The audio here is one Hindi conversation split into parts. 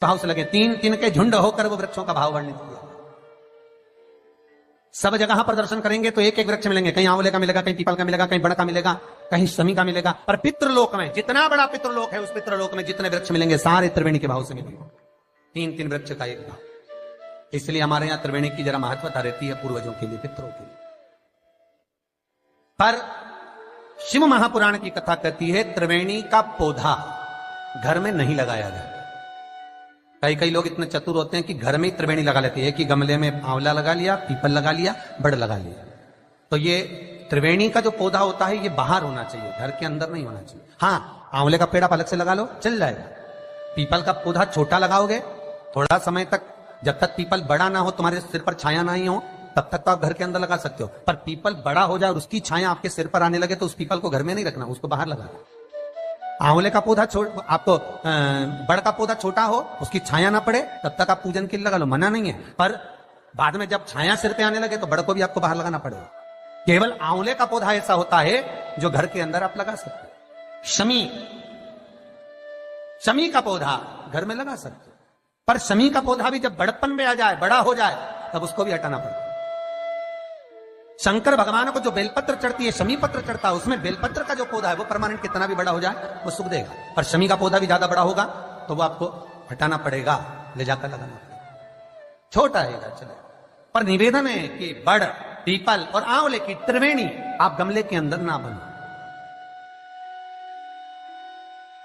भाव से लगे, तीन तीन के झुंड होकर वो वृक्षों का भाव वर्णित किया। सब जगह प्रदर्शन करेंगे तो एक एक वृक्ष मिलेंगे, कहीं आंवले का मिलेगा, कहीं पीपल का मिलेगा, कहीं बड़ का मिलेगा, कहीं शमी का मिलेगा। पर पितृलोक में जितना बड़ा पितृलोक है, उस पितृलोक में जितने वृक्ष मिलेंगे सारे त्रिवेणी के भाव से मिलेंगे। तीन तीन वृक्ष का एक भाव। इसलिए हमारे यहां त्रिवेणी की जरा महत्वता रहती है पूर्वजों के लिए, पितरों के लिए। पर शिव महापुराण की कथा कहती है त्रिवेणी का पौधा घर में नहीं लगाया जाता। कई कई लोग इतने चतुर होते हैं कि घर में ही त्रिवेणी लगा लेते हैं कि गमले में आंवला लगा लिया, पीपल लगा लिया, बड़ लगा लिया। तो ये त्रिवेणी का जो पौधा होता है ये बाहर होना चाहिए, घर के अंदर नहीं होना चाहिए। हाँ, आंवले का पेड़ आप अलग से लगा लो, चल जाएगा। पीपल का पौधा छोटा लगाओगे, थोड़ा समय तक, जब तक पीपल बड़ा ना हो, तुम्हारे सिर पर छाया नहीं हो, तब तक तो आप घर के अंदर लगा सकते हो। पर पीपल बड़ा हो जाए और उसकी छाया आपके सिर पर आने लगे तो उस पीपल को घर में नहीं रखना, उसको बाहर लगाना। आंवले का पौधा आपको बड़ का पौधा छोटा हो, उसकी छाया ना पड़े, तब तक आप पूजन के लिए लगा लो, मना नहीं है। पर बाद में जब छाया सिर पे आने लगे तो बड़ को भी आपको बाहर लगाना पड़ेगा। केवल आंवले का पौधा ऐसा होता है जो घर के अंदर आप लगा सकते हो। शमी का पौधा घर में लगा सकते हो, पर शमी का पौधा भी जब बड़पन में आ जाए, बड़ा हो जाए, तब उसको भी हटाना पड़ता है। शंकर भगवान को जो बेलपत्र चढ़ती है, शमी पत्र चढ़ता है, उसमें बेलपत्र का जो पौधा है वो परमानेंट कितना भी बड़ा हो जाए वो सुख देगा। पर शमी का पौधा भी ज्यादा बड़ा होगा तो वो आपको हटाना पड़ेगा, ले जाकर लगाना पड़ेगा। छोटा है चले, पर निवेदन है कि बड़, पीपल और आंवले की त्रिवेणी आप गमले के अंदर ना बनो।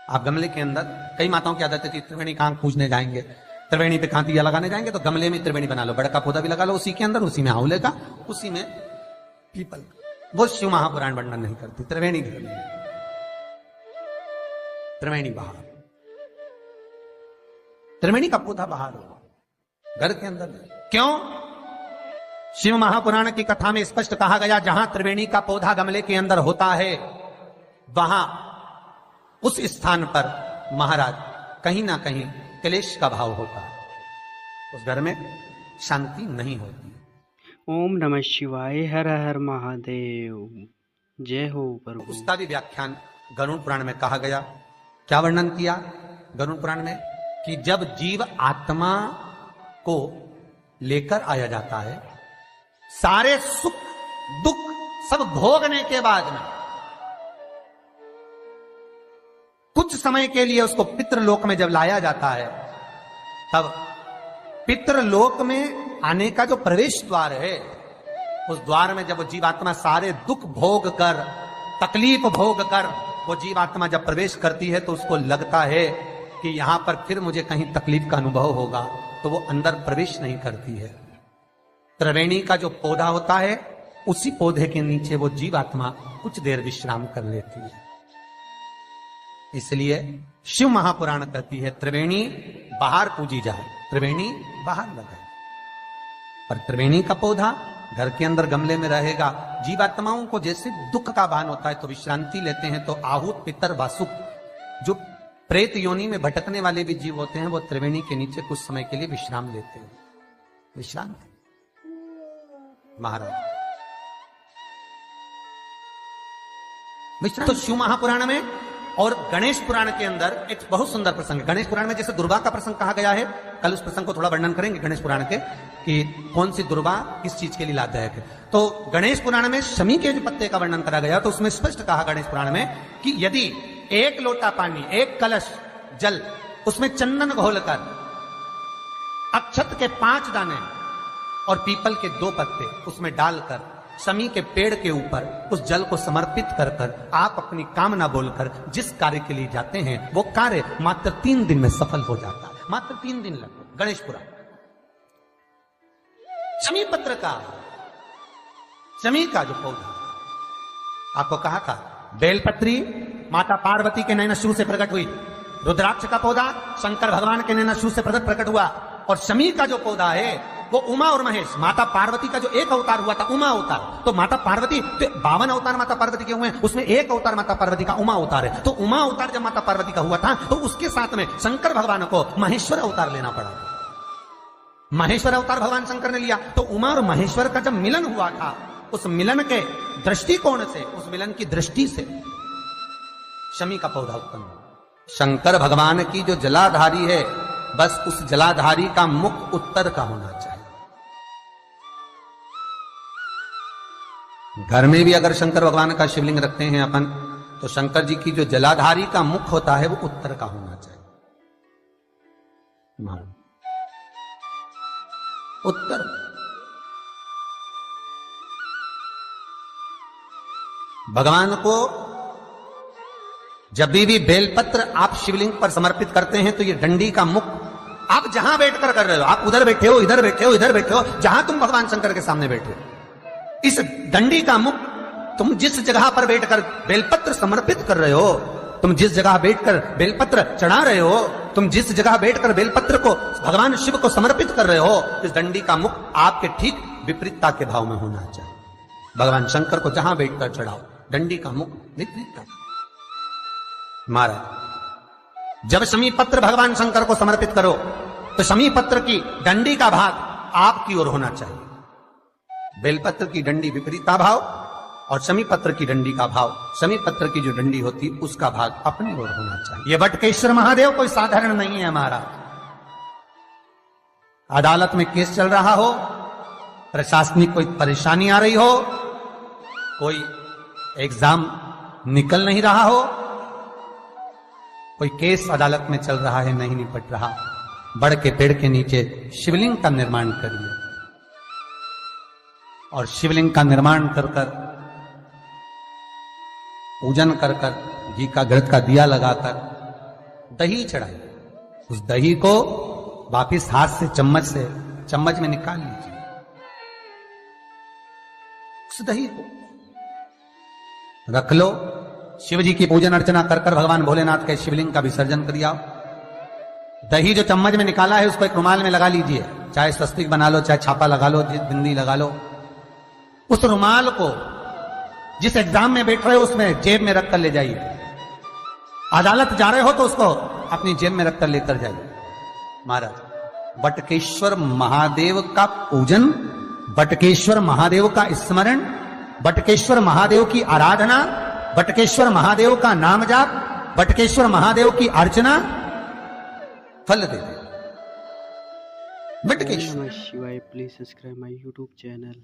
आप गमले के अंदर, कई माताओं की आदत है त्रिवेणी कहां पूजने जाएंगे, त्रिवेणी पे कहां दिया लगाने जाएंगे, तो गमले में त्रिवेणी बना लो, बड़ का पौधा भी लगा लो उसी के अंदर, उसी में आंवले का, उसी में पीपल। वो शिव महापुराण वर्णन नहीं करती। त्रिवेणी घर में, त्रिवेणी बाहर, त्रिवेणी का पौधा बाहर हो, घर के अंदर नहीं। क्यों? शिव महापुराण की कथा में स्पष्ट कहा गया, जहां त्रिवेणी का पौधा गमले के अंदर होता है वहां उस स्थान पर महाराज कहीं ना कहीं क्लेश का भाव होता है, उस घर में शांति नहीं होती। ओम नमः शिवाय, हर हर महादेव, जय हो प्रभु। उसका भी व्याख्यान गरुड़ पुराण में कहा गया। क्या वर्णन किया गरुड़ पुराण में? कि जब जीव आत्मा को लेकर आया जाता है, सारे सुख दुख सब भोगने के बाद में कुछ समय के लिए उसको पितृलोक में जब लाया जाता है, तब पितृलोक में आने का जो प्रवेश द्वार है, उस द्वार में जब वो जीवात्मा सारे दुख भोग कर, तकलीफ भोग कर वो जीवात्मा जब प्रवेश करती है तो उसको लगता है कि यहां पर फिर मुझे कहीं तकलीफ का अनुभव होगा, तो वो अंदर प्रवेश नहीं करती है। त्रिवेणी का जो पौधा होता है, उसी पौधे के नीचे वो जीवात्मा कुछ देर विश्राम कर लेती है। इसलिए शिव महापुराण कहती है त्रिवेणी बाहर पूजी जाए, त्रिवेणी बाहर लगाए। पर त्रिवेणी का पौधा घर के अंदर गमले में रहेगा। जीवात्माओं को जैसे दुख का भान होता है तो विश्रांति लेते हैं, तो आहूत पितर वासुक जो प्रेत योनि में भटकने वाले भी जीव होते हैं, वो त्रिवेणी के नीचे कुछ समय के लिए विश्राम लेते हैं। विश्राम महाराज विश्राम। तो शिव महापुराण में और गणेश पुराण के अंदर एक बहुत सुंदर प्रसंग है। गणेश पुराण में जैसे दुर्वा का प्रसंग कहा गया है, कल उस प्रसंग को थोड़ा वर्णन करेंगे गणेश पुराण के, कि कौन सी दुर्वा किस चीज के लिए लाभदायक है। तो गणेश पुराण में शमी के जो पत्ते का वर्णन करा गया, तो उसमें स्पष्ट कहा गणेश पुराण में कि यदि एक लोटा पानी, एक कलश जल, उसमें चंदन घोलकर अक्षत के 5 दाने और पीपल के 2 पत्ते उसमें डालकर शमी के पेड़ के ऊपर उस जल को समर्पित कर आप अपनी कामना बोलकर जिस कार्य के लिए जाते हैं, वो कार्य मात्र 3 दिन में सफल हो जाता है। मात्र 3 दिन लगभग। गणेश पुराण शमी पत्र का, शमी का जो पौधा आपको कहा था, बेलपत्री माता पार्वती के नैनशू से प्रकट हुई, रुद्राक्ष का पौधा शंकर भगवान के नैनशू से प्रकट हुआ, और शमी का जो पौधा है वो उमा और महेश, माता पार्वती का जो एक अवतार हुआ था, उमा अवतार। तो माता पार्वती, तो 52 अवतार माता पार्वती के हुए हैं, उसमें एक अवतार माता पार्वती का उमा अवतार है। तो उमा अवतार जब माता पार्वती का हुआ था, तो उसके साथ में शंकर भगवान को महेश्वर अवतार लेना पड़ा। महेश्वर अवतार भगवान शंकर ने लिया। तो उमा और महेश्वर का जब मिलन हुआ था, उस मिलन के दृष्टिकोण से, उस मिलन की दृष्टि से शमी का पौधा उत्पन्न हुआ। शंकर भगवान की जो जलाधारी है बस उस जलाधारी का मुख उत्तर का होना चाहिए। घर में भी अगर शंकर भगवान का शिवलिंग रखते हैं अपन, तो शंकर जी की जो जलाधारी का मुख होता है वो उत्तर का होना चाहिए। उत्तर। भगवान को जब भी बेलपत्र आप शिवलिंग पर समर्पित करते हैं तो ये डंडी का मुख आप जहां बैठकर कर रहे हो, आप उधर बैठे हो, इधर बैठे हो, इधर बैठे हो, जहां तुम भगवान शंकर के सामने बैठे हो, इस डंडी का मुख तुम जिस जगह पर बैठकर बेलपत्र समर्पित कर रहे हो, तुम जिस जगह बैठकर बेलपत्र चढ़ा रहे हो, तुम जिस जगह बैठकर बेलपत्र को भगवान शिव को समर्पित कर रहे हो, इस डंडी का मुख आपके ठीक विपरीतता के भाव में होना चाहिए। भगवान शंकर को जहां बैठकर चढ़ाओ, डंडी का मुख विपरीतता। महाराज, जब शमी पत्र भगवान शंकर को समर्पित करो तो शमी पत्र की डंडी का भाग आपकी ओर होना चाहिए। बेलपत्र की डंडी विपरीता भाव और शमी पत्र की डंडी का भाव, शमी पत्र की जो डंडी होती उसका भाग अपनी ओर होना चाहिए। यह बटकेश्वर महादेव कोई साधारण नहीं है महाराज। अदालत में केस चल रहा हो, प्रशासनिक कोई परेशानी आ रही हो, कोई एग्जाम निकल नहीं रहा हो, कोई केस अदालत में चल रहा है, नहीं निपट रहा, बड़ के पेड़ के नीचे शिवलिंग का निर्माण करिए और शिवलिंग का निर्माण कर कर, पूजन कर कर, घी का घृत का दिया लगाकर दही चढ़ाइए। उस दही को वापिस हाथ से चम्मच में निकाल लीजिए। उस दही को रख लो, शिव जी की पूजन अर्चना कर कर भगवान भोलेनाथ के शिवलिंग का विसर्जन कर आओ। दही जो चम्मच में निकाला है उसको एक रुमाल में लगा लीजिए, चाहे स्वस्तिक बना लो, चाहे छापा लगा लो, बिंदी लगा लो। उस रुमाल को जिस एग्जाम में बैठ रहे हो उसमें जेब में रखकर ले जाइए। अदालत जा रहे हो तो उसको अपनी जेब में रखकर लेकर जाइए। महाराज, बटकेश्वर महादेव का पूजन, बटकेश्वर महादेव का स्मरण, बटकेश्वर महादेव की आराधना, बटकेश्वर महादेव का नाम जाप, बटकेश्वर महादेव की अर्चना फल दे दे। बटकेश्वर। नमः शिवाय। Please subscribe my YouTube channel.